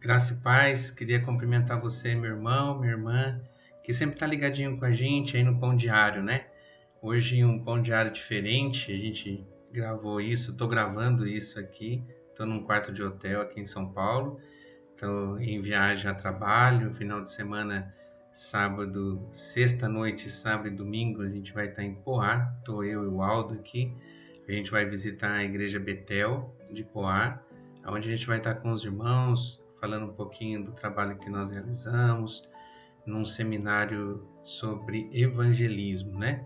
Graça e paz, queria cumprimentar você, meu irmão, minha irmã, que sempre está ligadinho com a gente aí no Pão Diário, né? Hoje um Pão Diário diferente, a gente gravou isso, estou gravando isso aqui, estou num quarto de hotel aqui em São Paulo, estou em viagem a trabalho, final de semana, sábado, sexta noite, sábado e domingo, a gente vai estar em Poá, estou eu e o Aldo aqui, a gente vai visitar a Igreja Betel de Poá, onde a gente vai estar com os irmãos, falando um pouquinho do trabalho que nós realizamos, num seminário sobre evangelismo, né?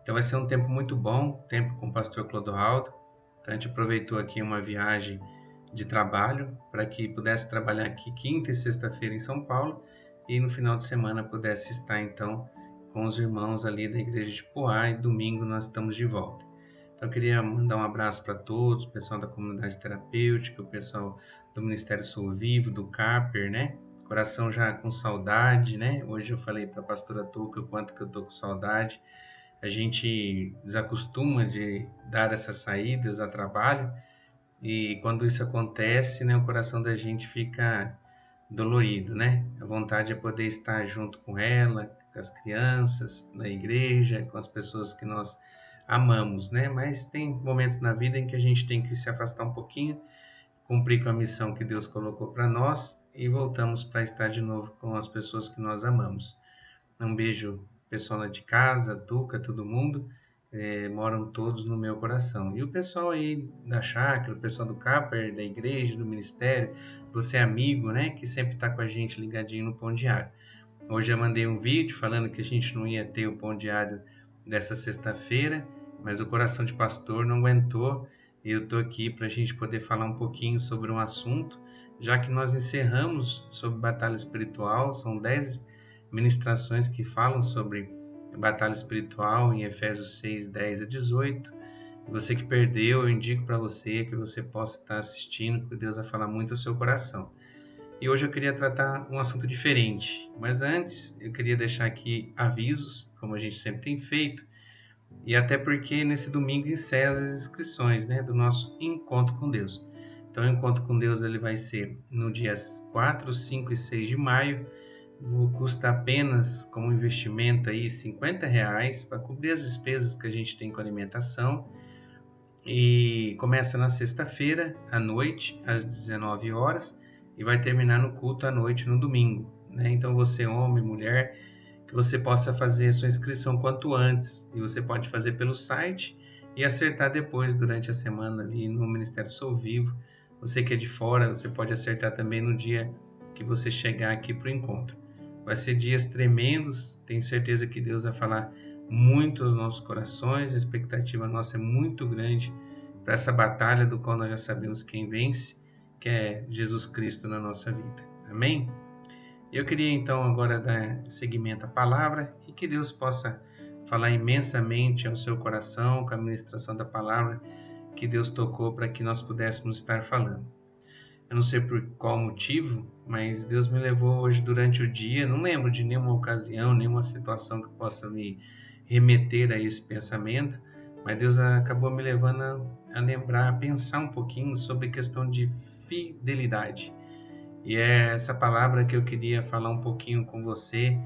Então vai ser um tempo muito bom, tempo com o pastor Clodoaldo. Então a gente aproveitou aqui uma viagem de trabalho para que pudesse trabalhar aqui quinta e sexta-feira em São Paulo e no final de semana pudesse estar então com os irmãos ali da igreja de Poá e domingo nós estamos de volta. Então eu queria mandar um abraço para todos, o pessoal da comunidade terapêutica, o pessoal do Ministério Sou Vivo, do Carper, né? Coração já com saudade, né? Hoje eu falei para a pastora Tuca o quanto que eu tô com saudade. A gente desacostuma de dar essas saídas a trabalho e quando isso acontece, né, o coração da gente fica dolorido, né? A vontade é poder estar junto com ela, com as crianças, na igreja, com as pessoas que nós amamos, né? Mas tem momentos na vida em que a gente tem que se afastar um pouquinho, cumprir com a missão que Deus colocou para nós e voltamos para estar de novo com as pessoas que nós amamos. Um beijo, pessoal lá de casa, Tuca, todo mundo, moram todos no meu coração. E o pessoal aí da chácara, o pessoal do Capper, da igreja, do ministério, você é amigo, né, que sempre está com a gente ligadinho no Pão Diário. Hoje eu mandei um vídeo falando que a gente não ia ter o Pão Diário dessa sexta-feira, mas o coração de pastor não aguentou e eu estou aqui para a gente poder falar um pouquinho sobre um assunto, já que nós encerramos sobre batalha espiritual, são 10 ministrações que falam sobre batalha espiritual em Efésios 6, 10 a 18. Você que perdeu, eu indico para você que você possa estar assistindo, porque Deus vai falar muito ao seu coração. E hoje eu queria tratar um assunto diferente, mas antes eu queria deixar aqui avisos, como a gente sempre tem feito, e até porque nesse domingo encerra as inscrições, né, do nosso Encontro com Deus. Então o Encontro com Deus ele vai ser no dias 4, 5 e 6 de maio, custa apenas como investimento aí R$50 para cobrir as despesas que a gente tem com alimentação e começa na sexta-feira à noite às 19 horas e vai terminar no culto à noite no domingo, né? Então você, homem, mulher, que você possa fazer a sua inscrição quanto antes e você pode fazer pelo site e acertar depois durante a semana ali no Ministério Sou Vivo. Você que é de fora, você pode acertar também no dia que você chegar aqui para o encontro. Vai ser dias tremendos, tenho certeza que Deus vai falar muito aos nossos corações, a expectativa nossa é muito grande para essa batalha do qual nós já sabemos quem vence, que é Jesus Cristo na nossa vida. Amém? Eu queria então agora dar seguimento à palavra e que Deus possa falar imensamente ao seu coração com a ministração da palavra que Deus tocou para que nós pudéssemos estar falando. Eu não sei por qual motivo, mas Deus me levou hoje durante o dia, não lembro de nenhuma ocasião, nenhuma situação que possa me remeter a esse pensamento, mas Deus acabou me levando a lembrar, a pensar um pouquinho sobre a questão de fidelidade. E é essa palavra que eu queria falar um pouquinho com você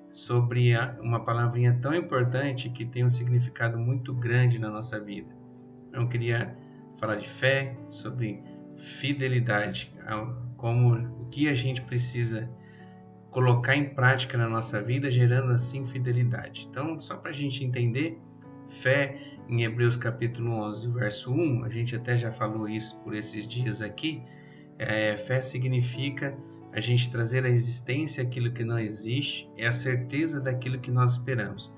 sobre uma palavrinha tão importante que tem um significado muito grande na nossa vida. Eu queria falar de fé, sobre fidelidade, como o que a gente precisa colocar em prática na nossa vida, gerando assim fidelidade. Então, só para a gente entender, fé em Hebreus capítulo 11, verso 1, a gente até já falou isso por esses dias aqui, fé significa a gente trazer à existência aquilo que não existe, é a certeza daquilo que nós esperamos.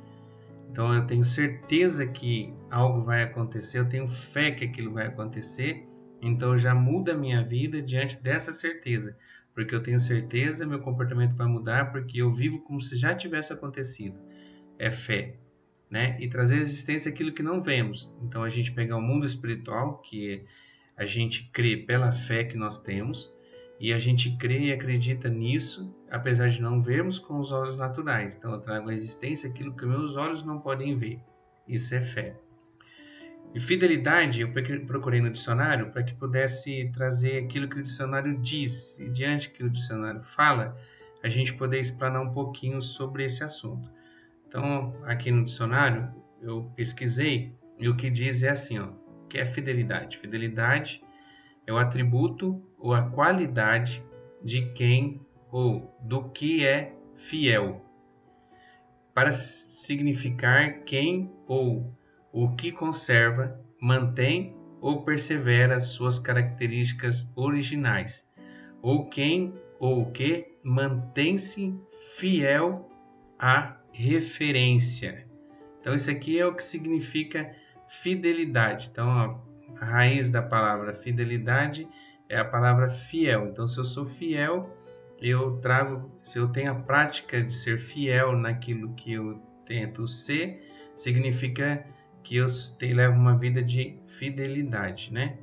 Então eu tenho certeza que algo vai acontecer, eu tenho fé que aquilo vai acontecer, então já muda a minha vida diante dessa certeza, porque eu tenho certeza, meu comportamento vai mudar, porque eu vivo como se já tivesse acontecido. É fé, né? E trazer à existência aquilo que não vemos. Então a gente pegar o mundo espiritual, que a gente crê pela fé que nós temos, e a gente crê e acredita nisso, apesar de não vermos com os olhos naturais. Então eu trago à existência aquilo que meus olhos não podem ver. Isso é fé. E fidelidade, eu procurei no dicionário para que pudesse trazer aquilo que o dicionário diz. E diante do que o dicionário fala, a gente poder explanar um pouquinho sobre esse assunto. Então, aqui no dicionário, eu pesquisei e o que diz é assim, ó, que é fidelidade. Fidelidade é o atributo ou a qualidade de quem ou do que é fiel, para significar quem ou o que conserva, mantém ou persevera suas características originais, ou quem ou o que mantém-se fiel à referência. Então, isso aqui é o que significa fidelidade. Então, a raiz da palavra fidelidade é a palavra fiel. Então, se eu sou fiel, se eu tenho a prática de ser fiel naquilo que eu tento ser, significa que eu levo uma vida de fidelidade, né?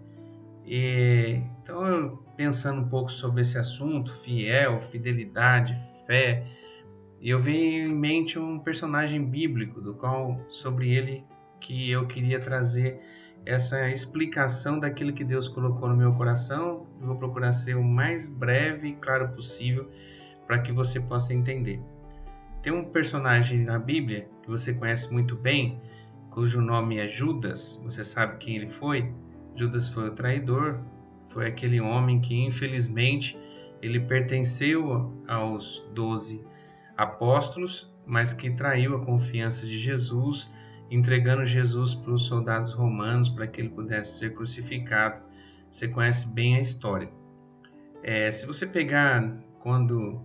Então, pensando um pouco sobre esse assunto, fiel, fidelidade, fé, eu venho em mente um personagem bíblico, sobre ele que eu queria trazer essa explicação daquilo que Deus colocou no meu coração. Eu vou procurar ser o mais breve e claro possível para que você possa entender. Tem um personagem na Bíblia que você conhece muito bem, cujo nome é Judas. Você sabe quem ele foi? Judas foi o traidor, foi aquele homem que infelizmente ele pertenceu aos 12 apóstolos, mas que traiu a confiança de Jesus, entregando Jesus para os soldados romanos para que ele pudesse ser crucificado. Você conhece bem a história. Se você pegar quando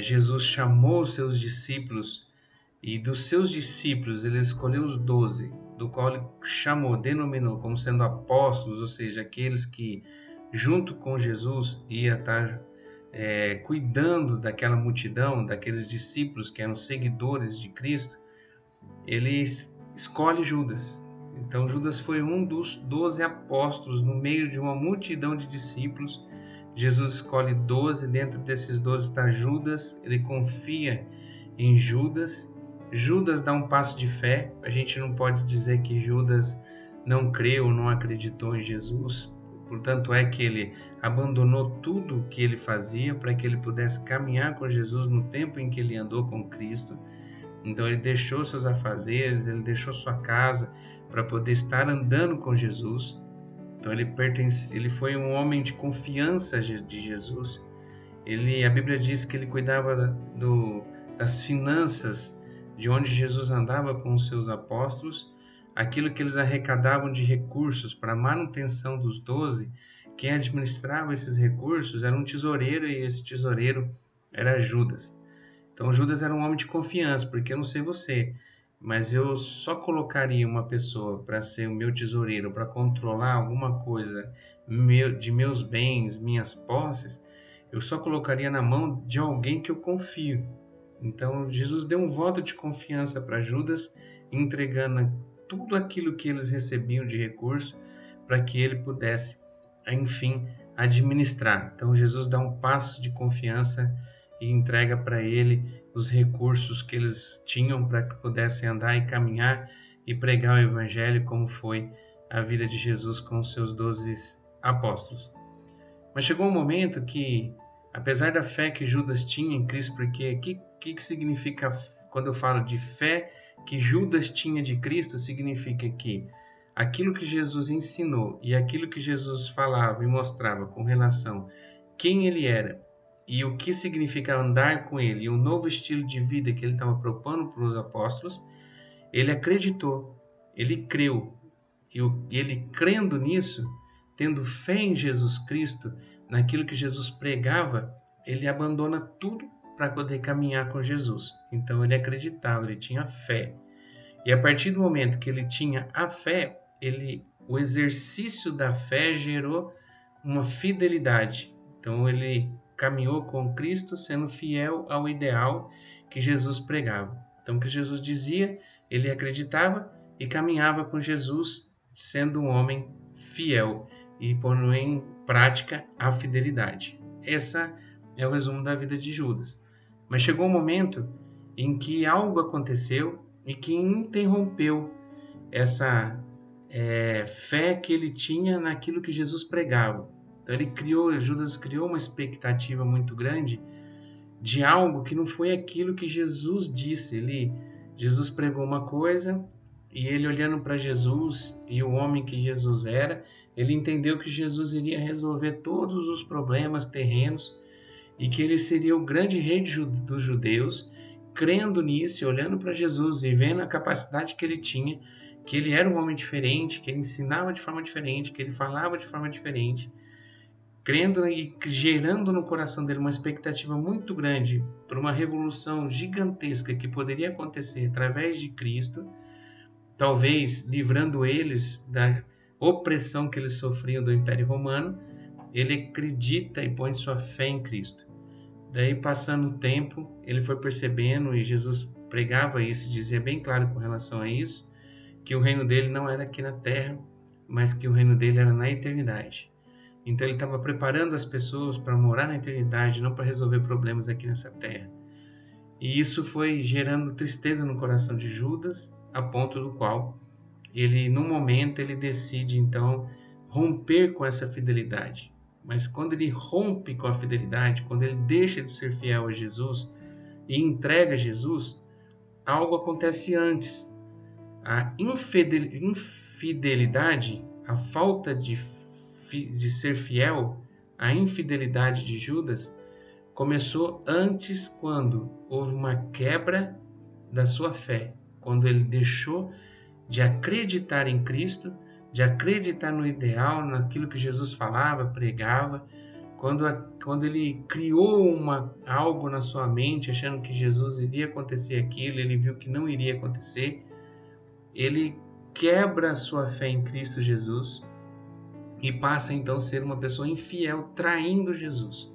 Jesus chamou os seus discípulos, e dos seus discípulos ele escolheu os 12, do qual ele denominou como sendo apóstolos, ou seja, aqueles que junto com Jesus ia estar cuidando daquela multidão, daqueles discípulos que eram seguidores de Cristo. Ele escolhe Judas. Então Judas foi um dos 12 apóstolos no meio de uma multidão de discípulos. Jesus escolhe 12, dentro desses 12 está Judas, ele confia em Judas. Judas dá um passo de fé. A gente não pode dizer que Judas não creu, não acreditou em Jesus. Portanto, é que ele abandonou tudo o que ele fazia para que ele pudesse caminhar com Jesus no tempo em que ele andou com Cristo. Então, ele deixou seus afazeres, ele deixou sua casa para poder estar andando com Jesus. Então, ele foi um homem de confiança de Jesus. A Bíblia diz que ele cuidava das finanças de onde Jesus andava com os seus apóstolos. Aquilo que eles arrecadavam de recursos para a manutenção dos 12, quem administrava esses recursos era um tesoureiro, e esse tesoureiro era Judas. Então Judas era um homem de confiança, porque eu não sei você, mas eu só colocaria uma pessoa para ser o meu tesoureiro, para controlar alguma coisa de meus bens, minhas posses, eu só colocaria na mão de alguém que eu confio. Então Jesus deu um voto de confiança para Judas, entregando tudo aquilo que eles recebiam de recurso para que ele pudesse, enfim, administrar. Então Jesus dá um passo de confiança e entrega para ele os recursos que eles tinham para que pudessem andar e caminhar e pregar o evangelho, como foi a vida de Jesus com os seus 12 apóstolos. Mas chegou um momento que, apesar da fé que Judas tinha em Cristo, porque o que significa quando eu falo de fé que Judas tinha de Cristo? Significa que aquilo que Jesus ensinou e aquilo que Jesus falava e mostrava com relação a quem ele era e o que significa andar com ele e o novo estilo de vida que ele estava propondo para os apóstolos, ele acreditou, ele creu. E ele crendo nisso, tendo fé em Jesus Cristo, naquilo que Jesus pregava, ele abandona tudo para poder caminhar com Jesus. Então ele acreditava, ele tinha fé. E a partir do momento que ele tinha a fé, o exercício da fé gerou uma fidelidade. Então ele caminhou com Cristo sendo fiel ao ideal que Jesus pregava. Então o que Jesus dizia, ele acreditava e caminhava com Jesus sendo um homem fiel e pondo em prática a fidelidade. Esse é o resumo da vida de Judas. Mas chegou um momento em que algo aconteceu e que interrompeu fé que ele tinha naquilo que Jesus pregava. Então Judas criou uma expectativa muito grande de algo que não foi aquilo que Jesus disse. Jesus pregou uma coisa e ele, olhando para Jesus e o homem que Jesus era, ele entendeu que Jesus iria resolver todos os problemas terrenos e que ele seria o grande rei dos judeus. Crendo nisso e olhando para Jesus e vendo a capacidade que ele tinha, que ele era um homem diferente, que ele ensinava de forma diferente, que ele falava de forma diferente, crendo e gerando no coração dele uma expectativa muito grande para uma revolução gigantesca que poderia acontecer através de Cristo, talvez livrando eles da opressão que eles sofriam do Império Romano. Ele acredita e põe sua fé em Cristo. Daí, passando o tempo, ele foi percebendo, e Jesus pregava isso, dizia bem claro com relação a isso, que o reino dele não era aqui na terra, mas que o reino dele era na eternidade. Então ele estava preparando as pessoas para morar na eternidade, não para resolver problemas aqui nessa terra. E isso foi gerando tristeza no coração de Judas, a ponto do qual ele, num momento, ele decide então romper com essa fidelidade. Mas quando ele rompe com a fidelidade, quando ele deixa de ser fiel a Jesus e entrega Jesus, algo acontece antes. A infidelidade, a falta de ser fiel, a infidelidade de Judas começou antes, quando houve uma quebra da sua fé, quando ele deixou de acreditar em Cristo, de acreditar no ideal, naquilo que Jesus falava, pregava, quando ele criou algo na sua mente, achando que Jesus iria acontecer aquilo, ele viu que não iria acontecer, ele quebra a sua fé em Cristo Jesus e passa então a ser uma pessoa infiel, traindo Jesus.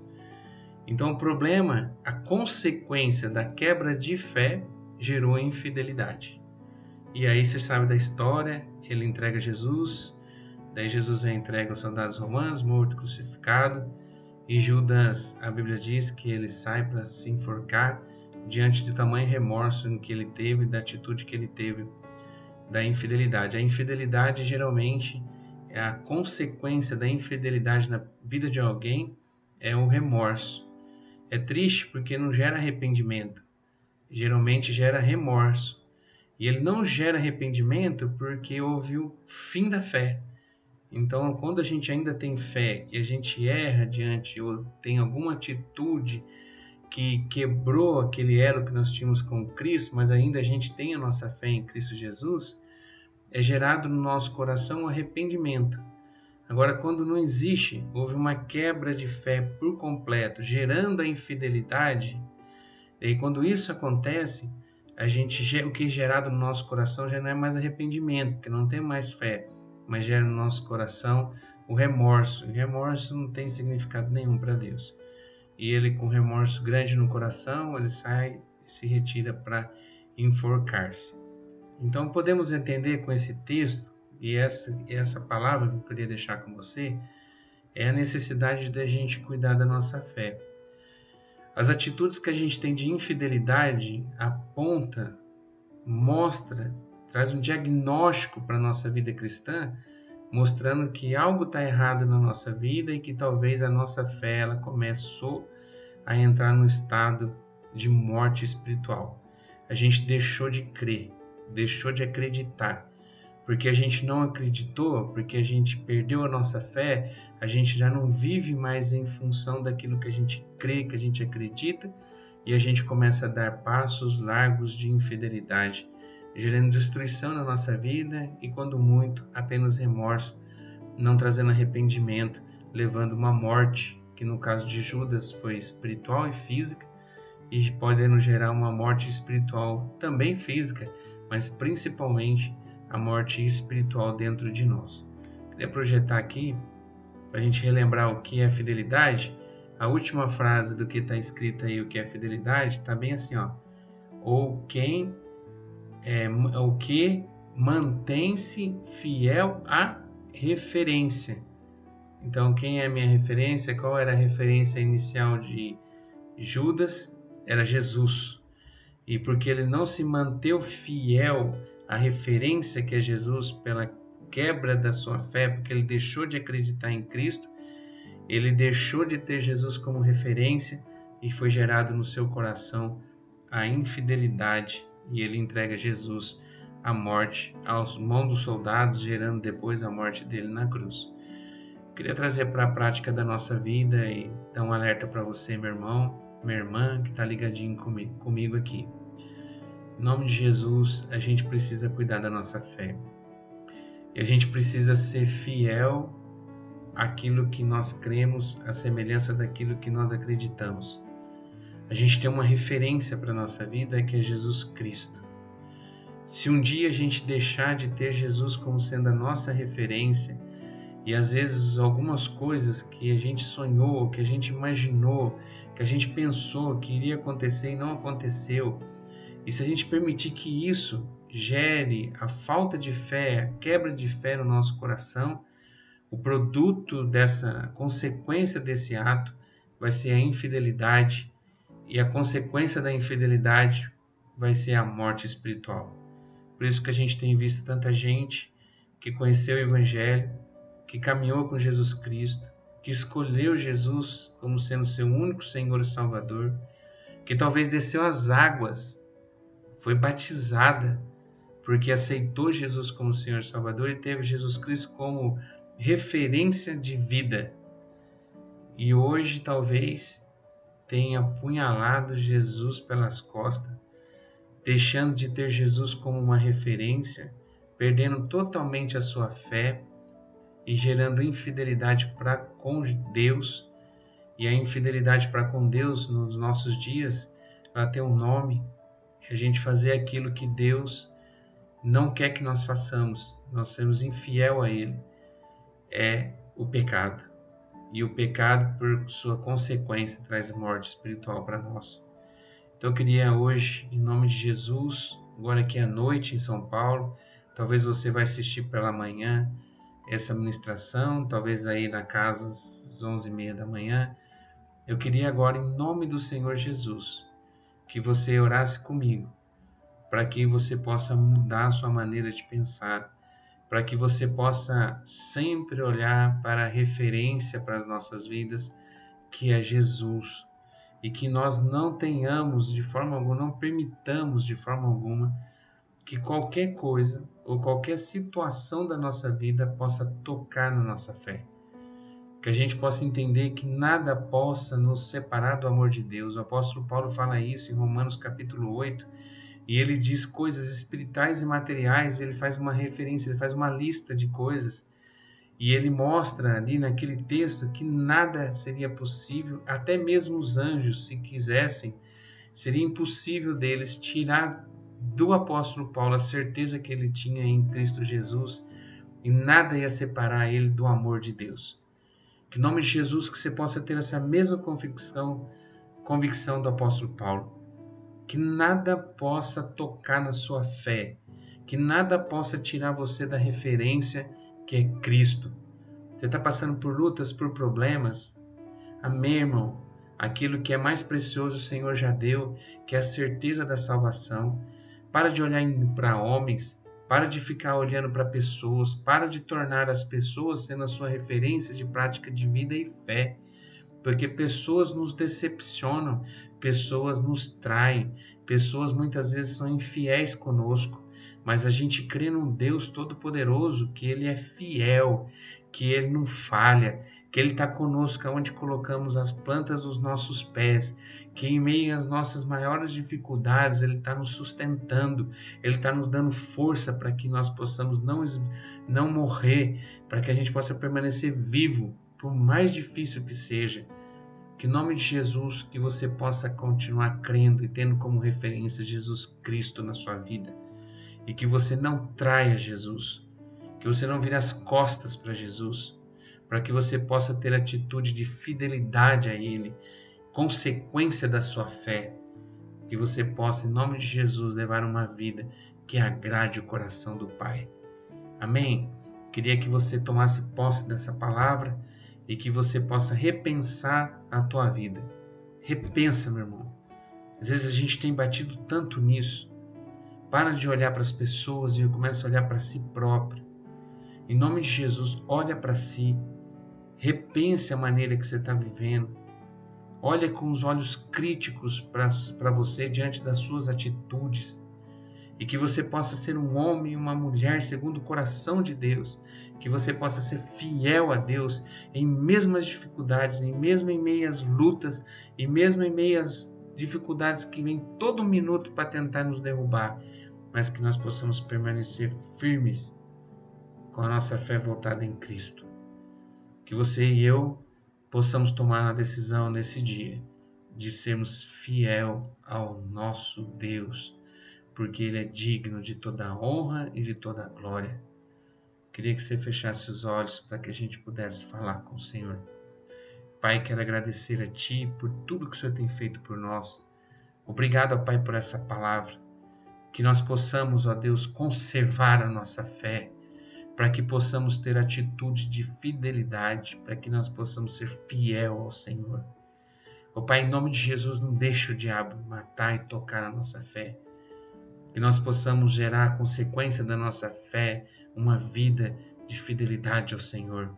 Então o problema, a consequência da quebra de fé, gerou a infidelidade. E aí você sabe da história, ele entrega Jesus, daí Jesus é entregue aos soldados romanos, morto, crucificado, e Judas, a Bíblia diz que ele sai para se enforcar diante de tamanho remorso que ele teve, da atitude que ele teve da infidelidade. A infidelidade geralmente é a consequência da infidelidade na vida de alguém, é o remorso. É triste porque não gera arrependimento, geralmente gera remorso. E ele não gera arrependimento porque houve o fim da fé. Então, quando a gente ainda tem fé e a gente erra diante ou tem alguma atitude que quebrou aquele elo que nós tínhamos com Cristo, mas ainda a gente tem a nossa fé em Cristo Jesus, é gerado no nosso coração um arrependimento. Agora, quando não existe, houve uma quebra de fé por completo, gerando a infidelidade, e quando isso acontece, o que é gerado no nosso coração já não é mais arrependimento, porque não tem mais fé, mas gera no nosso coração o remorso. O remorso não tem significado nenhum para Deus. E ele, com remorso grande no coração, ele sai e se retira para enforcar-se. Então podemos entender com esse texto, e essa palavra que eu queria deixar com você, é a necessidade da gente cuidar da nossa fé. As atitudes que a gente tem de infidelidade aponta, mostra, traz um diagnóstico para a nossa vida cristã, mostrando que algo está errado na nossa vida e que talvez a nossa fé ela começou a entrar num estado de morte espiritual. A gente deixou de crer, deixou de acreditar. Porque a gente não acreditou, porque a gente perdeu a nossa fé, a gente já não vive mais em função daquilo que a gente crê, que a gente acredita, e a gente começa a dar passos largos de infidelidade, gerando destruição na nossa vida e, quando muito, apenas remorso, não trazendo arrependimento, levando uma morte, que no caso de Judas foi espiritual e física, e podendo gerar uma morte espiritual também física, mas principalmente a morte espiritual dentro de nós. Queria projetar aqui, para a gente relembrar o que é fidelidade, a última frase do que está escrito aí, o que é fidelidade, está bem assim, ó. O que mantém-se fiel à referência. Então, quem é a minha referência? Qual era a referência inicial de Judas? Era Jesus. E porque ele não se manteve fiel à referência que é Jesus, pela quebra da sua fé, porque ele deixou de acreditar em Cristo, ele deixou de ter Jesus como referência e foi gerado no seu coração a infidelidade, e ele entrega Jesus à morte, aos mãos dos soldados, gerando depois a morte dele na cruz. Queria trazer para a prática da nossa vida e dar um alerta para você, meu irmão, minha irmã, que está ligadinho comigo aqui. Em nome de Jesus, a gente precisa cuidar da nossa fé. E a gente precisa ser fiel àquilo que nós cremos, à semelhança daquilo que nós acreditamos. A gente tem uma referência para a nossa vida, que é Jesus Cristo. Se um dia a gente deixar de ter Jesus como sendo a nossa referência, e às vezes algumas coisas que a gente sonhou, que a gente imaginou, que a gente pensou que iria acontecer e não aconteceu, e se a gente permitir que isso gere a falta de fé, a quebra de fé no nosso coração, o produto dessa consequência desse ato vai ser a infidelidade, e a consequência da infidelidade vai ser a morte espiritual. Por isso que a gente tem visto tanta gente que conheceu o Evangelho, que caminhou com Jesus Cristo, que escolheu Jesus como sendo seu único Senhor e Salvador, que talvez desceu às águas, foi batizada, porque aceitou Jesus como Senhor e Salvador e teve Jesus Cristo como referência de vida. E hoje talvez tenha apunhalado Jesus pelas costas, deixando de ter Jesus como uma referência, perdendo totalmente a sua fé e gerando infidelidade para com Deus. E a infidelidade para com Deus nos nossos dias, ela tem um nome: é a gente fazer aquilo que Deus não quer que nós façamos, nós sermos infiel a Ele, é o pecado. E o pecado, por sua consequência, traz morte espiritual para nós. Então eu queria hoje, em nome de Jesus, agora aqui à noite em São Paulo, talvez você vai assistir pela manhã essa ministração, talvez aí na casa às 11h30 da manhã. Eu queria agora, em nome do Senhor Jesus, que você orasse comigo, para que você possa mudar a sua maneira de pensar, para que você possa sempre olhar para a referência para as nossas vidas, que é Jesus, e que nós não tenhamos de forma alguma, não permitamos de forma alguma que qualquer coisa ou qualquer situação da nossa vida possa tocar na nossa fé. Que a gente possa entender que nada possa nos separar do amor de Deus. O apóstolo Paulo fala isso em Romanos capítulo 8, e ele diz coisas espirituais e materiais, ele faz uma referência, ele faz uma lista de coisas, e ele mostra ali naquele texto que nada seria possível, até mesmo os anjos, se quisessem, seria impossível deles tirar do apóstolo Paulo a certeza que ele tinha em Cristo Jesus, e nada ia separar ele do amor de Deus. Que em nome de Jesus que você possa ter essa mesma convicção do apóstolo Paulo, que nada possa tocar na sua fé, que nada possa tirar você da referência que é Cristo. Você está passando por lutas, por problemas? Amém, irmão? Aquilo que é mais precioso o Senhor já deu, que é a certeza da salvação. Para de olhar para homens, para de ficar olhando para pessoas, para de tornar as pessoas sendo a sua referência de prática de vida e fé. Porque pessoas nos decepcionam, pessoas nos traem, pessoas muitas vezes são infiéis conosco, mas a gente crê num Deus Todo-Poderoso, que Ele é fiel, que Ele não falha, que Ele está conosco onde colocamos as plantas dos nossos pés, que em meio às nossas maiores dificuldades Ele está nos sustentando, Ele está nos dando força para que nós possamos não morrer, para que a gente possa permanecer vivo, por mais difícil que seja. Que em nome de Jesus, que você possa continuar crendo e tendo como referência Jesus Cristo na sua vida. E que você não traia Jesus, que você não vire as costas para Jesus, para que você possa ter atitude de fidelidade a Ele, consequência da sua fé. Que você possa, em nome de Jesus, levar uma vida que agrade o coração do Pai. Amém? Queria que você tomasse posse dessa palavra e que você possa repensar a tua vida. Repensa, meu irmão. Às vezes a gente tem batido tanto nisso. Para de olhar para as pessoas e começa a olhar para si próprio. Em nome de Jesus, olha para si, repense a maneira que você está vivendo. Olha com os olhos críticos para você diante das suas atitudes. E que você possa ser um homem e uma mulher segundo o coração de Deus. Que você possa ser fiel a Deus em mesmas dificuldades, mesmo em meias lutas, e mesmo em meias dificuldades que vêm todo minuto para tentar nos derrubar. Mas que nós possamos permanecer firmes com a nossa fé voltada em Cristo. Que você e eu possamos tomar a decisão nesse dia de sermos fiel ao nosso Deus, porque Ele é digno de toda a honra e de toda a glória. Queria que você fechasse os olhos para que a gente pudesse falar com o Senhor. Pai, quero agradecer a Ti por tudo que o Senhor tem feito por nós. Obrigado, Pai, por essa palavra. Que nós possamos, ó Deus, conservar a nossa fé, para que possamos ter atitude de fidelidade, para que nós possamos ser fiel ao Senhor. Ó Pai, em nome de Jesus, não deixe o diabo matar e tocar a nossa fé. Que nós possamos gerar a consequência da nossa fé, uma vida de fidelidade ao Senhor.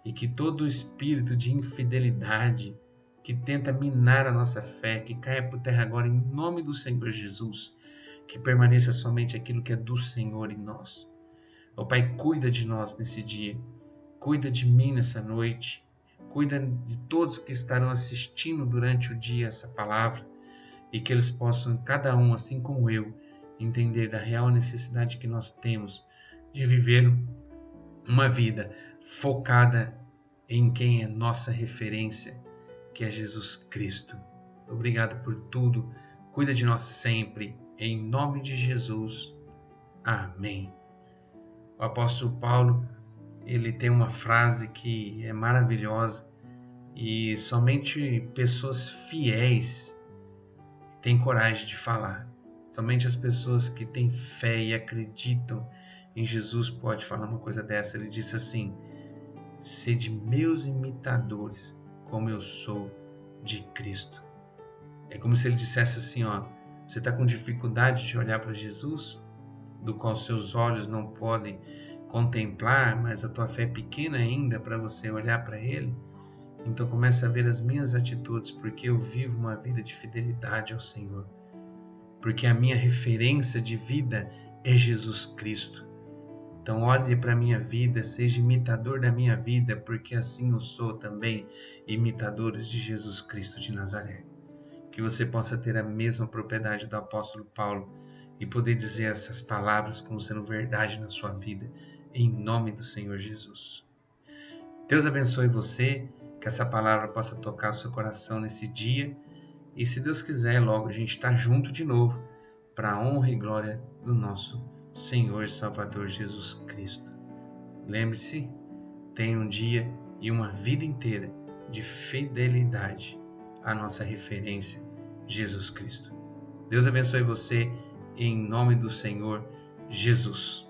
E que todo espírito de infidelidade que tenta minar a nossa fé, que caia por terra agora em nome do Senhor Jesus, que permaneça somente aquilo que é do Senhor em nós. Ó Pai, cuida de nós nesse dia, cuida de mim nessa noite, cuida de todos que estarão assistindo durante o dia essa palavra, e que eles possam, cada um, assim como eu, entender da real necessidade que nós temos de viver uma vida focada em quem é nossa referência, que é Jesus Cristo. Obrigado por tudo, cuida de nós sempre, em nome de Jesus. Amém. O apóstolo Paulo, ele tem uma frase que é maravilhosa e somente pessoas fiéis têm coragem de falar. Somente as pessoas que têm fé e acreditam em Jesus podem falar uma coisa dessa. Ele disse assim: sede meus imitadores, como eu sou de Cristo. É como se ele dissesse assim, ó, você está com dificuldade de olhar para Jesus, do qual seus olhos não podem contemplar, mas a tua fé é pequena ainda para você olhar para Ele? Então comece a ver as minhas atitudes, porque eu vivo uma vida de fidelidade ao Senhor. Porque a minha referência de vida é Jesus Cristo. Então olhe para a minha vida, seja imitador da minha vida, porque assim eu sou também imitadores de Jesus Cristo de Nazaré. Que você possa ter a mesma propriedade do apóstolo Paulo e poder dizer essas palavras como sendo verdade na sua vida, em nome do Senhor Jesus. Deus abençoe você, que essa palavra possa tocar o seu coração nesse dia, e se Deus quiser, logo a gente está junto de novo, para a honra e glória do nosso Senhor e Salvador Jesus Cristo. Lembre-se, tenha um dia e uma vida inteira de fidelidade à nossa referência, Jesus Cristo. Deus abençoe você, em nome do Senhor Jesus.